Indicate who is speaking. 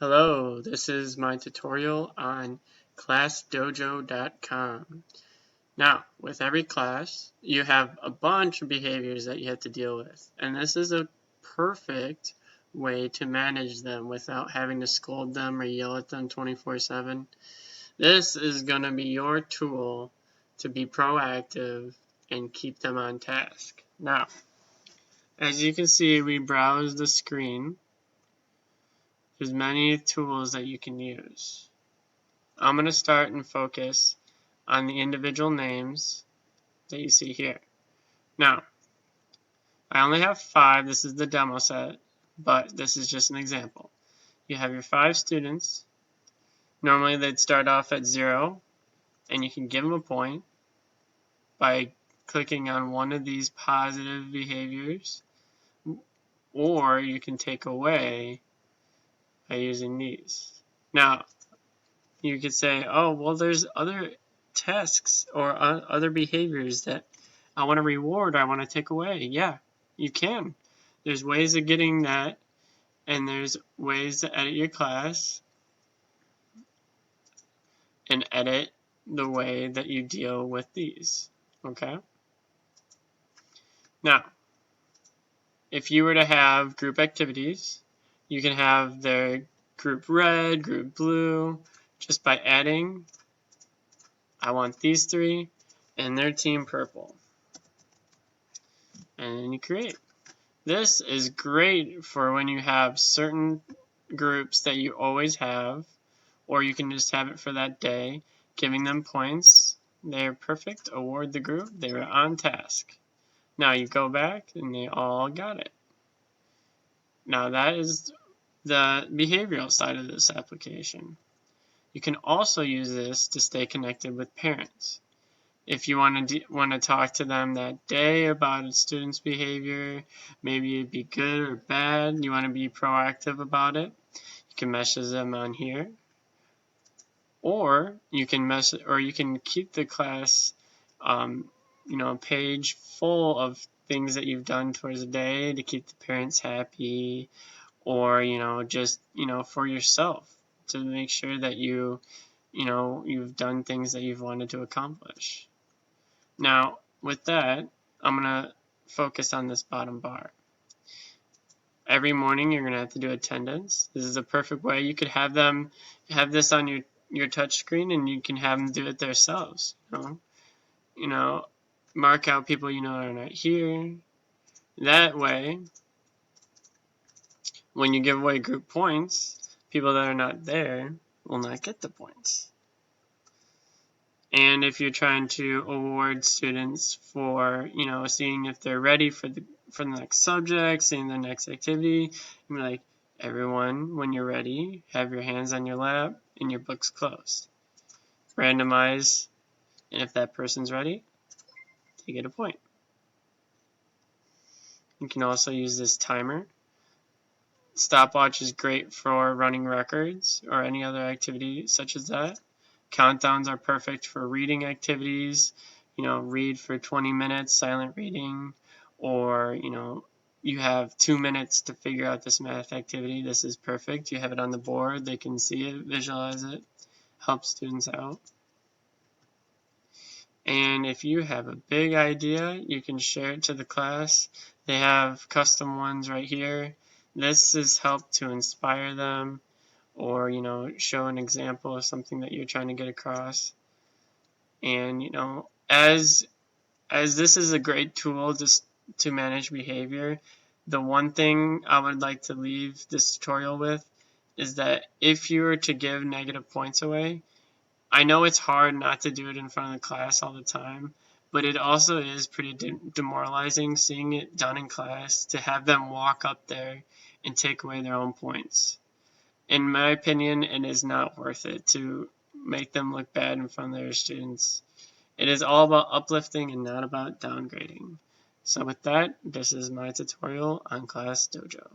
Speaker 1: Hello, this is my tutorial on ClassDojo.com. Now, with every class, you have a bunch of behaviors that you have to deal with, and this is a perfect way to manage them without having to scold them or yell at them 24/7. This is going to be your tool to be proactive and keep them on task. Now, as you can see, we browse the screen. There's many tools that you can use. I'm going to start and focus on the individual names that you see here. Now, I only have 5. This is the demo set, but this is just an example. You have your 5 students. Normally they'd start off at 0, and you can give them a point by clicking on one of these positive behaviors, or you can take away by using these. Now, you could say, oh, well, there's other tasks or other behaviors that I want to reward or I want to take away. Yeah, you can. There's ways of getting that, and there's ways to edit your class and edit the way that you deal with these. Okay? Now, if you were to have group activities, you can have their group red, group blue, just by adding, I want these 3, and their team purple. And you create. This is great for when you have certain groups that you always have, or you can just have it for that day, giving them points. They're perfect. Award the group. They were on task. Now you go back and they all got it. Now that is the behavioral side of this application. You can also use this to stay connected with parents. If you want to talk to them that day about a student's behavior, maybe it'd be good or bad, you want to be proactive about it, you can message them on here. Or you can keep the class page full of things that you've done towards the day to keep the parents happy, or just for yourself to make sure that you've done things that you've wanted to accomplish. Now, with that, I'm going to focus on this bottom bar. Every morning, you're going to have to do attendance. This is a perfect way. You could have them have this on your touch screen, and you can have them do it themselves. Mark out people are not here. That way, when you give away group points, people that are not there will not get the points. And if you're trying to award students for, seeing if they're ready for the next subject, seeing the next activity, you're like, everyone, when you're ready, have your hands on your lap and your books closed. Randomize, and if that person's ready, they get a point. You can also use this timer. Stopwatch is great for running records or any other activity such as that. Countdowns are perfect for reading activities, read for 20 minutes, silent reading, or, you have 2 minutes to figure out this math activity. This is perfect. You have it on the board. They can see it, visualize it, help students out. And if you have a big idea, you can share it to the class. They have custom ones right here. This is helped to inspire them, or show an example of something that you're trying to get across. And as this is a great tool just to manage behavior, the one thing I would like to leave this tutorial with is that if you were to give negative points away, I know it's hard not to do it in front of the class all the time, but it also is pretty demoralizing seeing it done in class, to have them walk up there and take away their own points. In my opinion, it is not worth it to make them look bad in front of their students. It is all about uplifting and not about downgrading. So with that, this is my tutorial on Class Dojo.